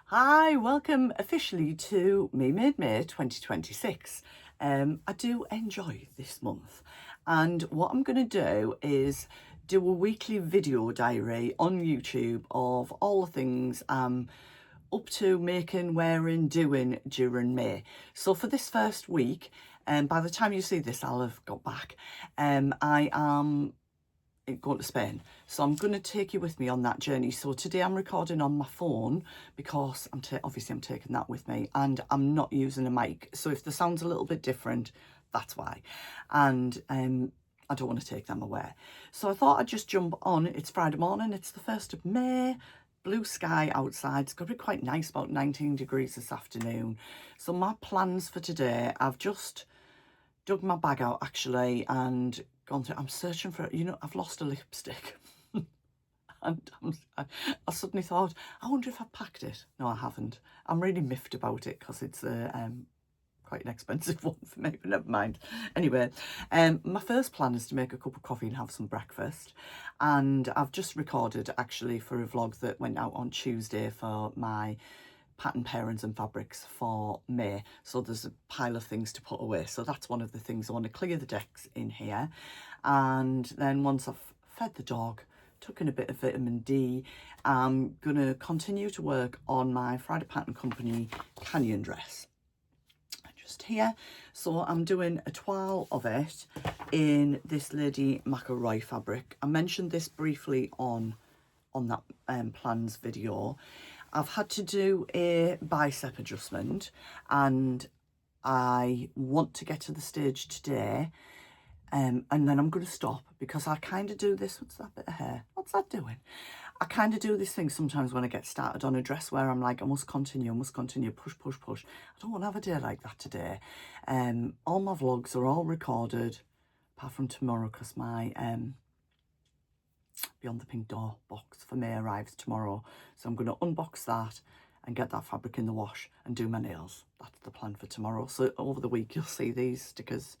Hi, welcome officially to Made May 2026. I do enjoy this month, and what I'm going to do is do a weekly video diary on YouTube of all the things I'm up to, making, wearing, doing during May. So for this first week, and by the time you see this I'll have got back, I am going to Spain, so I'm going to take you with me on that journey. So today I'm recording on my phone because obviously I'm taking that with me, and I'm not using a mic, so if the sound's a little bit different, that's why. And I don't want to take them away, so I thought I'd just jump on. It's Friday morning, it's the 1st of May, blue sky outside. It's going to be quite nice, about 19 degrees this afternoon. So my plans for today, I've just dug my bag out actually and gone through. I'm searching for, I've lost a lipstick. And I suddenly thought, I wonder if I packed it. No, I haven't. I'm really miffed about it because it's quite an expensive one for me, but never mind. Anyway, my first plan is to make a cup of coffee and have some breakfast. And I've just recorded actually for a vlog that went out on Tuesday for my pattern pairings and fabrics for May, so there's a pile of things to put away. So that's one of the things. I want to clear the decks in here, and then once I've fed the dog, took in a bit of vitamin D, I'm gonna continue to work on my Friday Pattern Company Canyon dress just here. So I'm doing a toile of it in this Lady McElroy fabric. I mentioned this briefly on that plans video. I've had to do a bicep adjustment, and I want to get to the stage today, and then I'm going to stop because I kind of do this. What's that bit of hair? What's that doing? I kind of do this thing sometimes when I get started on a dress where I'm like, I must continue, push, push, push. I don't want to have a day like that today. All my vlogs are all recorded, apart from tomorrow, because my Beyond the Pink Door box for May arrives tomorrow, so I'm going to unbox that and get that fabric in the wash and do my nails. That's the plan for tomorrow. So over the week you'll see these stickers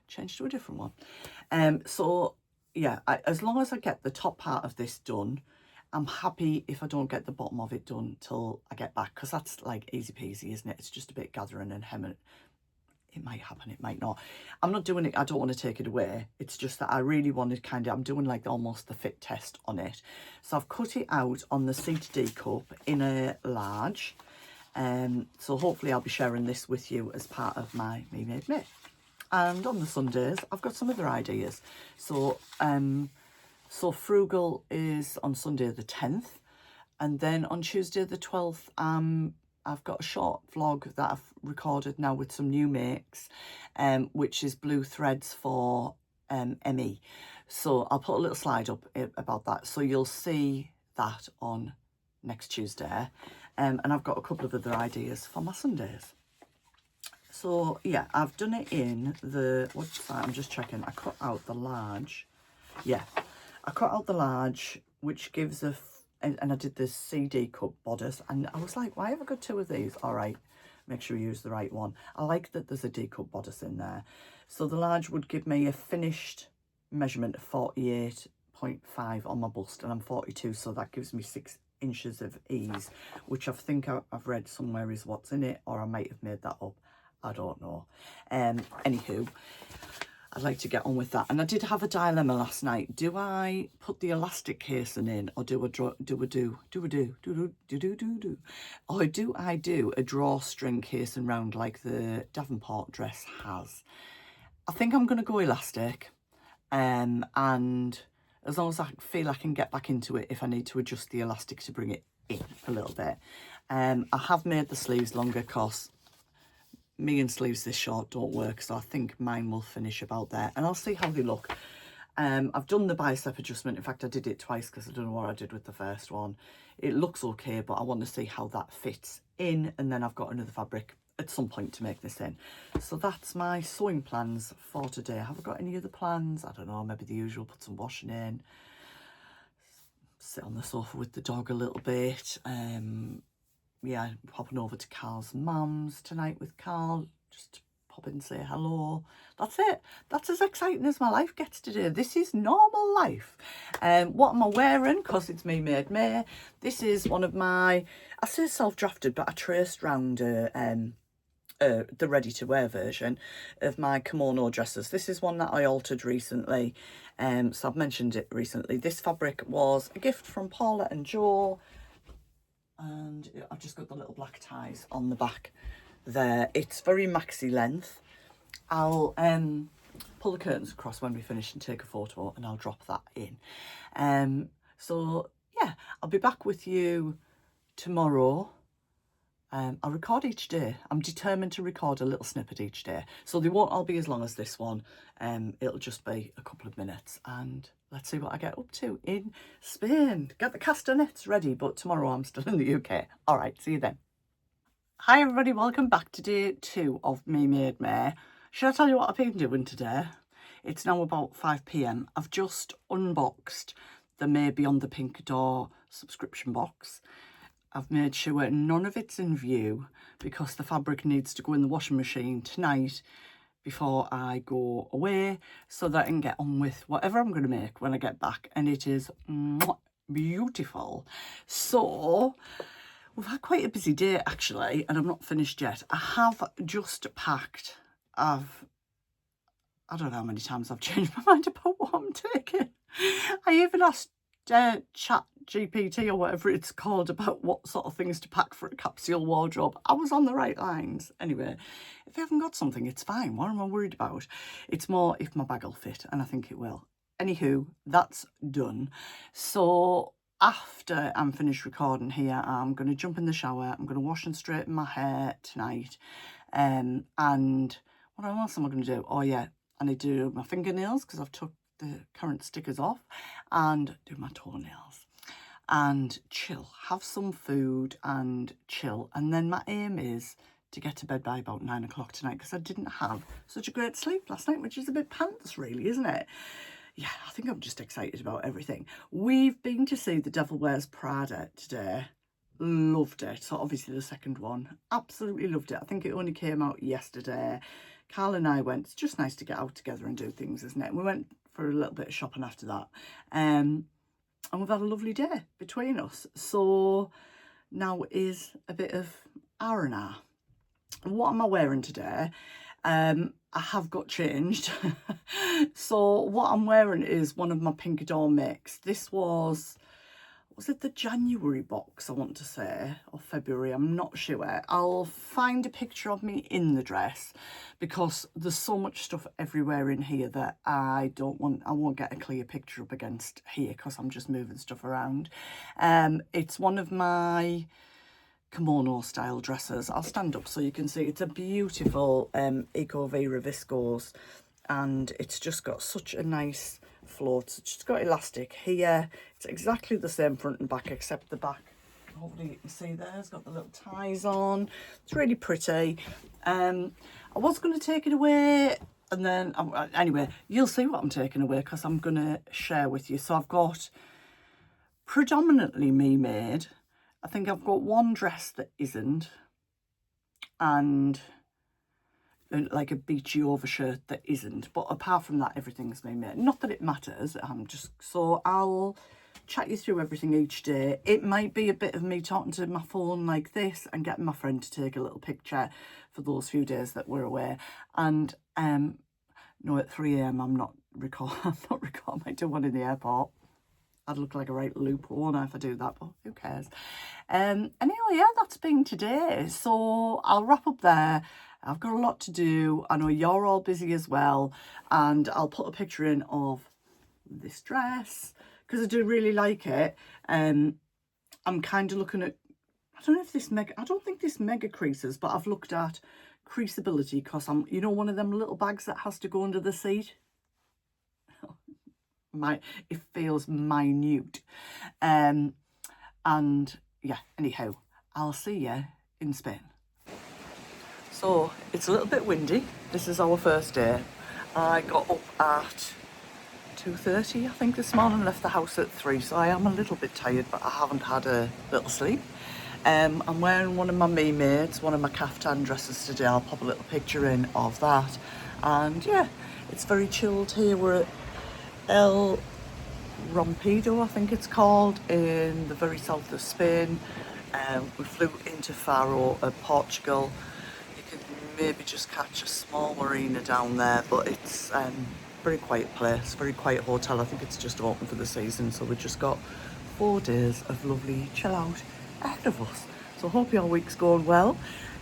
change to a different one. So yeah, as long as I get the top part of this done, I'm happy if I don't get the bottom of it done till I get back, because that's like easy peasy, isn't it? It's just a bit gathering and hemming. It might happen, it might not. I'm not doing it, I don't want to take it away. It's just that I really wanted I'm doing like almost the fit test on it. So I've cut it out on the C2D cup in a large. So hopefully I'll be sharing this with you as part of my Me Made May. And on the Sundays, I've got some other ideas. So, so Frugal is on Sunday the 10th. And then on Tuesday the 12th, I've got a short vlog that I've recorded now with some new makes, which is blue threads for ME. So I'll put a little slide up about that, so you'll see that on next Tuesday. And I've got a couple of other ideas for my Sundays. So yeah, I've done it in the, what's that? I'm just checking. I cut out the large. Yeah, I cut out the large, which gives a and I did this CD cup bodice, and I was like, why have I got two of these? All right, make sure you use the right one. I like that there's a D cup bodice in there. So the large would give me a finished measurement of 48.5 on my bust, and I'm 42, so that gives me 6 inches of ease, which I think I've read somewhere is what's in it, or I might have made that up. I don't know. Anywho, I'd like to get on with that. And I did have a dilemma last night. Do I put the elastic casing in, or do I do a drawstring casing round like the Davenport dress has? I think I'm going to go elastic, and as long as I feel I can get back into it if I need to adjust the elastic to bring it in a little bit. I have made the sleeves longer because me and sleeves this short don't work, so I think mine will finish about there, and I'll see how they look. I've done the bicep adjustment. In fact, I did it twice because I don't know what I did with the first one. It looks okay, but I want to see how that fits in, and then I've got another fabric at some point to make this in. So that's my sewing plans for today. Have I got any other plans? I don't know, maybe the usual, put some washing in, sit on the sofa with the dog a little bit. Yeah, popping over to Carl's mum's tonight with Carl, just pop in and say hello. That's it. That's as exciting as my life gets today. This is normal life. What am I wearing? Because it's Me Made May. This is one of my, I say self-drafted, but I traced round the ready-to-wear version of my kimono dresses. This is one that I altered recently, so I've mentioned it recently. This fabric was a gift from Paula and Joe, and I've just got the little black ties on the back there. It's very maxi length. I'll pull the curtains across when we finish and take a photo, and I'll drop that in. So yeah, I'll be back with you tomorrow. I record each day. I'm determined to record a little snippet each day, so they won't all be as long as this one. It'll just be a couple of minutes, and let's see what I get up to in Spain. Get the castanets ready, but tomorrow I'm still in the UK. All right, see you then. Hi everybody, welcome back to day 2 of Me Made May. Should I tell you what I've been doing today? It's now about 5 p.m. I've just unboxed the May Beyond the Pink Door subscription box. I've made sure none of it's in view because the fabric needs to go in the washing machine tonight before I go away, so that I can get on with whatever I'm going to make when I get back. And it is beautiful. So we've had quite a busy day actually, and I'm not finished yet. I have just packed. I don't know how many times I've changed my mind about what I'm taking. I even asked Chat GPT or whatever it's called about what sort of things to pack for a capsule wardrobe. I was on the right lines. Anyway, if I haven't got something, it's fine. What am I worried about? It's more if my bag will fit, and I think it will. Anywho, that's done. So after I'm finished recording here, I'm going to jump in the shower. I'm going to wash and straighten my hair tonight. And what else am I going to do? Oh yeah, I need to do my fingernails because I've took the current stickers off, and do my toenails and chill, have some food and chill. And then my aim is to get to bed by about 9 o'clock tonight, because I didn't have such a great sleep last night, which is a bit pants really, isn't it? Yeah, I think I'm just excited about everything. We've been to see The Devil Wears Prada today. Loved it. So obviously the second one, absolutely loved it. I think it only came out yesterday. Carl and I went. It's just nice to get out together and do things, isn't it? We went for a little bit of shopping after that, and we've had a lovely day between us. So now is a bit of R&R. What am I wearing today? I have got changed. So what I'm wearing is one of my Pink Door mix. This was it the January box, I want to say, or February, I'm not sure. I'll find a picture of me in the dress, because there's so much stuff everywhere in here that I won't get a clear picture up against here because I'm just moving stuff around. It's one of my kimono style dresses. I'll stand up so you can see. It's a beautiful Eco Vera viscose, and it's just got such a nice float. It's just got elastic here. It's exactly the same front and back, except the back, hopefully you can see there, it's got the little ties on. It's really pretty. I was going to take it away, and then anyway, you'll see what I'm taking away because I'm going to share with you. So I've got predominantly Me Made. I think I've got one dress that isn't, and like a beachy overshirt that isn't, but apart from that everything's Me Made. Not that it matters. So I'll chat you through everything each day. It might be a bit of me talking to my phone like this and getting my friend to take a little picture for those few days that we're away. And no, at 3 a.m. I'm not recording. I might do one in the airport. I'd look like a right loop, won't I, if I do that, but who cares? Anyway, yeah, that's been today. So I'll wrap up there. I've got a lot to do. I know you're all busy as well. And I'll put a picture in of this dress because I do really like it. I'm kind of looking at, I don't think this mega creases, but I've looked at creasability because I'm, you know, one of them little bags that has to go under the seat. It feels minute. And yeah, anyhow, I'll see you in Spain. So it's a little bit windy. This is our first day. I got up at 2:30 I think this morning, left the house at 3, so I am a little bit tired, but I haven't had a little sleep. I'm wearing one of my Maids, one of my caftan dresses today. I'll pop a little picture in of that. And yeah, it's very chilled here. We're at El Rompido, I think it's called, in the very south of Spain. We flew into Faro, Portugal. You can maybe just catch a small marina down there, but it's very quiet place, very quiet hotel. I think it's just open for the season, so we've just got 4 days of lovely chill out ahead of us. So I hope your week's going well.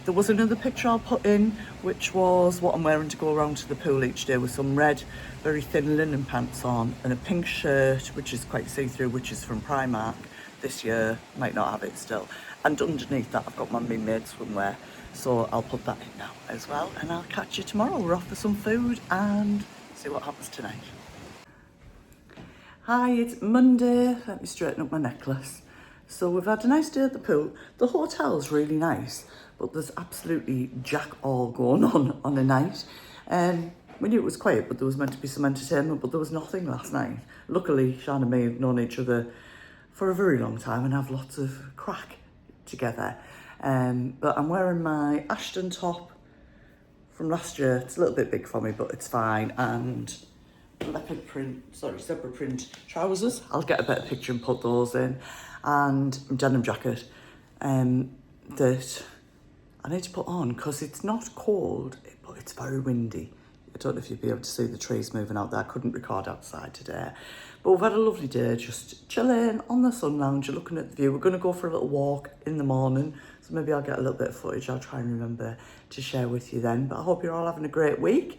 There was another picture I'll put in, which was what I'm wearing to go around to the pool each day, with some red, very thin linen pants on and a pink shirt, which is quite see-through, which is from Primark this year. Might not have it still. And underneath that, I've got my Made swimwear. So I'll put that in now as well. And I'll catch you tomorrow. We're off for some food and see what happens tonight. Hi, it's Monday. Let me straighten up my necklace. So we've had a nice day at the pool. The hotel's really nice, but there's absolutely jack all going on a night. We knew it was quiet, but there was meant to be some entertainment, but there was nothing last night. Luckily, Shan and me have known each other for a very long time and have lots of crack together. But I'm wearing my Ashton top from last year. It's a little bit big for me, but it's fine. And zebra print trousers. I'll get a better picture and put those in. And a denim jacket that I need to put on because it's not cold, but it's very windy. I don't know if you'll be able to see the trees moving out there. I couldn't record outside today. But we've had a lovely day, just chilling on the sun lounger, looking at the view. We're going to go for a little walk in the morning, so maybe I'll get a little bit of footage. I'll try and remember to share with you then. But I hope you're all having a great week.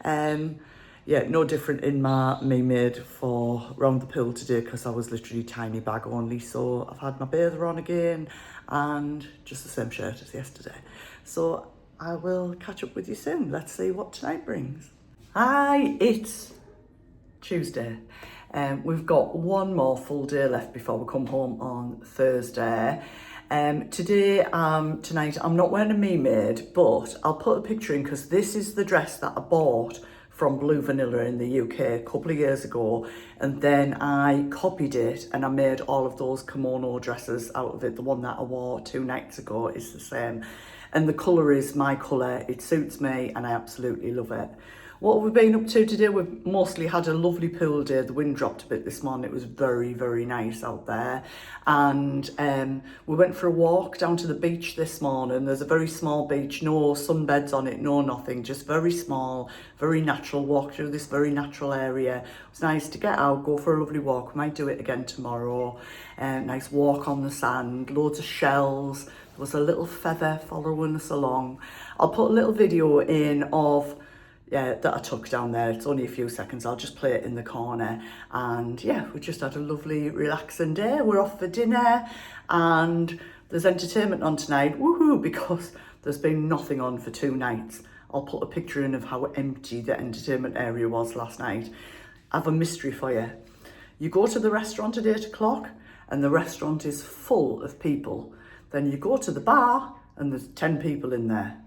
Yeah, no different in my Made for round the pool today because I was literally tiny bag only. So I've had my bather on again and just the same shirt as yesterday. So I will catch up with you soon. Let's see what tonight brings. Hi, it's Tuesday. We've got one more full day left before we come home on Thursday. Tonight, I'm not wearing a Made, but I'll put a picture in because this is the dress that I bought from Blue Vanilla in the UK a couple of years ago, and then I copied it and I made all of those kimono dresses out of it. The one that I wore 2 nights ago is the same, and the colour is my colour. It suits me and I absolutely love it. What have we been up to today? We've mostly had a lovely pool day. The wind dropped a bit this morning. It was very, very nice out there. And we went for a walk down to the beach this morning. There's a very small beach, no sunbeds on it, no nothing, just very small, very natural. Walk through this very natural area. It was nice to get out, go for a lovely walk. We might do it again tomorrow. Nice walk on the sand, loads of shells. There was a little feather following us along. I'll put a little video in of that I took down there. It's only a few seconds. I'll just play it in the corner. And yeah, we just had a lovely relaxing day. We're off for dinner and there's entertainment on tonight. Woohoo, because there's been nothing on for 2 nights. I'll put a picture in of how empty the entertainment area was last night. I have a mystery for you. You go to the restaurant at 8 o'clock and the restaurant is full of people. Then you go to the bar and there's 10 people in there.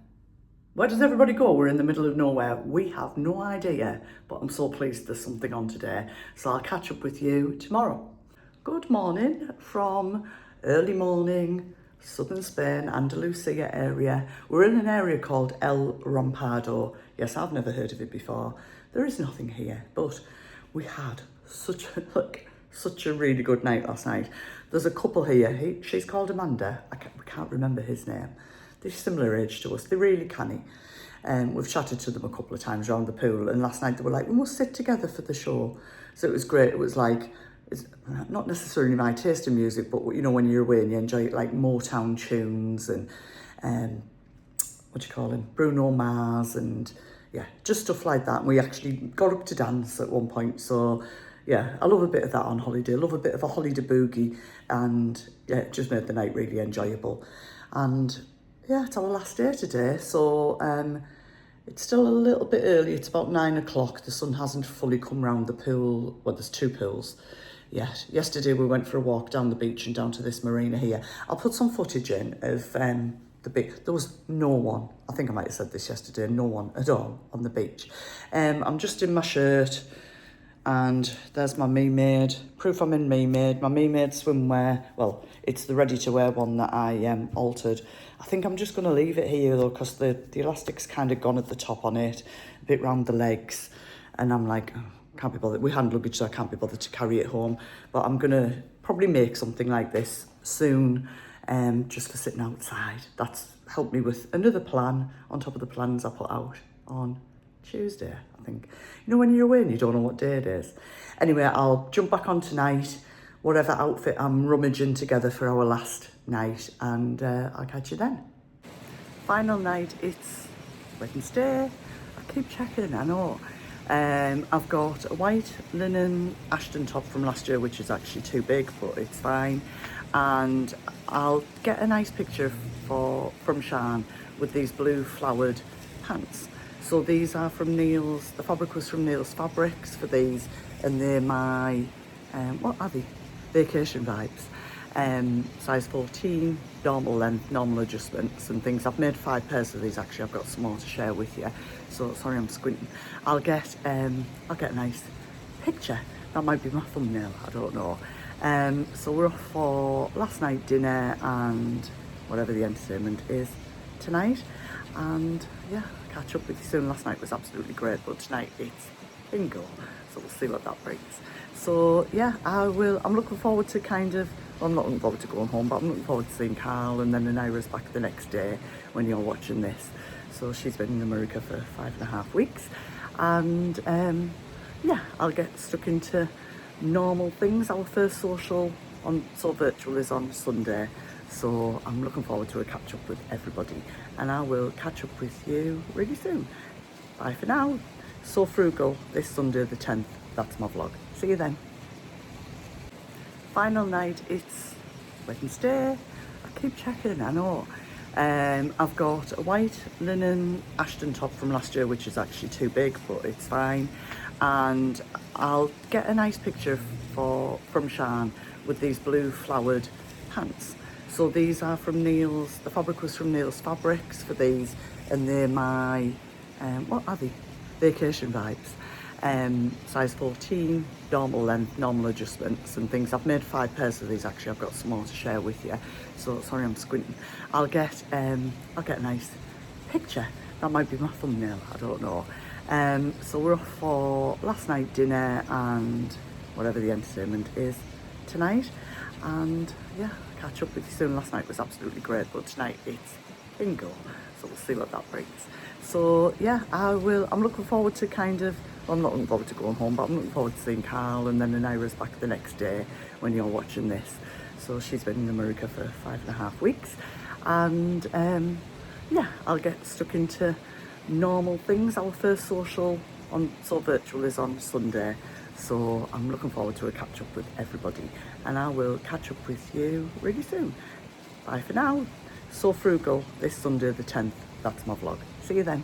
Where does everybody go? We're in the middle of nowhere. We have no idea, but I'm so pleased there's something on today. So I'll catch up with you tomorrow. Good morning from early morning, southern Spain, Andalusia area. We're in an area called El Rompado. Yes, I've never heard of it before. There is nothing here, but we had such a really good night last night. There's a couple here. She's called Amanda. We can't remember his name. They're similar age to us. They're really canny. We've chatted to them a couple of times around the pool, and last night they were like, we must sit together for the show. So it was great. It was like, it's not necessarily my taste in music, but you know, when you're away and you enjoy it, like Motown tunes and Bruno Mars, and yeah, just stuff like that. And we actually got up to dance at one point. So yeah, I love a bit of that on holiday. I love a bit of a holiday boogie, and yeah, it just made the night really enjoyable. And yeah, it's our last day today, so it's still a little bit early. It's about 9 o'clock. The sun hasn't fully come round the pool. Well, there's 2 pools yet. Yesterday we went for a walk down the beach and down to this marina here. I'll put some footage in of the beach. There was no one. I think I might have said this yesterday. No one at all on the beach. I'm just in my shirt And there's my Me Made, proof I'm in Me Made, my Me Made swimwear. Well, it's the ready to wear one that I altered. I think I'm just going to leave it here though, because the elastic's kind of gone at the top on it, a bit round the legs. And I'm like, oh, can't be bothered. We hand luggage, so I can't be bothered to carry it home. But I'm going to probably make something like this soon, just for sitting outside. That's helped me with another plan on top of the plans I put out on Tuesday, I think. You know when you're away and you don't know what day it is? Anyway, I'll jump back on tonight, whatever outfit I'm rummaging together for our last night, and I'll catch you then. Final night, it's Wednesday. I keep checking, I know. I've got a white linen Ashton top from last year, which is actually too big, but it's fine. And I'll get a nice picture from Shan with these blue flowered pants. So these are from Neil's, the fabric was from Neil's Fabrics for these, and they're my, what are they? Vacation vibes. Size 14, normal length, normal adjustments and things. I've made 5 pairs of these actually. I've got some more to share with you. So sorry I'm squinting. I'll get a nice picture. That might be my thumbnail, I don't know. So we're off for last night dinner and whatever the entertainment is tonight. And yeah, catch up with you soon. Last night was absolutely great, but tonight it's bingo. So we'll see what that brings. So yeah, I'm looking forward to well, I'm not looking forward to going home, but I'm looking forward to seeing Carl, and then Anira's back the next day when you're watching this. So she's been in America for 5.5 weeks. And yeah, I'll get stuck into normal things. Our first social virtual is on Sunday. So I'm looking forward to a catch up with everybody, and I will catch up with you really soon. Bye for now. So frugal this Sunday the 10th. That's my vlog. See you then. Final night, it's Wednesday. I keep checking, I know. I've got a white linen Ashton top from last year, which is actually too big, but it's fine. And I'll get a nice picture from Shan with these blue flowered pants. So these are from Neil's, the fabric was from Neil's Fabrics for these, and they're my, what are they? Vacation vibes. Size 14, normal length, normal adjustments and things. I've made 5 pairs of these actually. I've got some more to share with you. So sorry I'm squinting. I'll get a nice picture. That might be my thumbnail, I don't know. So we're off for last night dinner and whatever the entertainment is tonight. And yeah, catch up with you soon. Last night was absolutely great, but tonight it's bingo. So we'll see what that brings. So yeah, I'm looking forward to well, I'm not looking forward to going home, but I'm looking forward to seeing Carl, and then Anira's back the next day when you're watching this. So she's been in America for 5.5 weeks. And yeah, I'll get stuck into normal things. Our first social virtual is on Sunday. So I'm looking forward to a catch up with everybody, and I will catch up with you really soon. Bye for now. So frugal this Sunday the 10th. That's my vlog. See you then.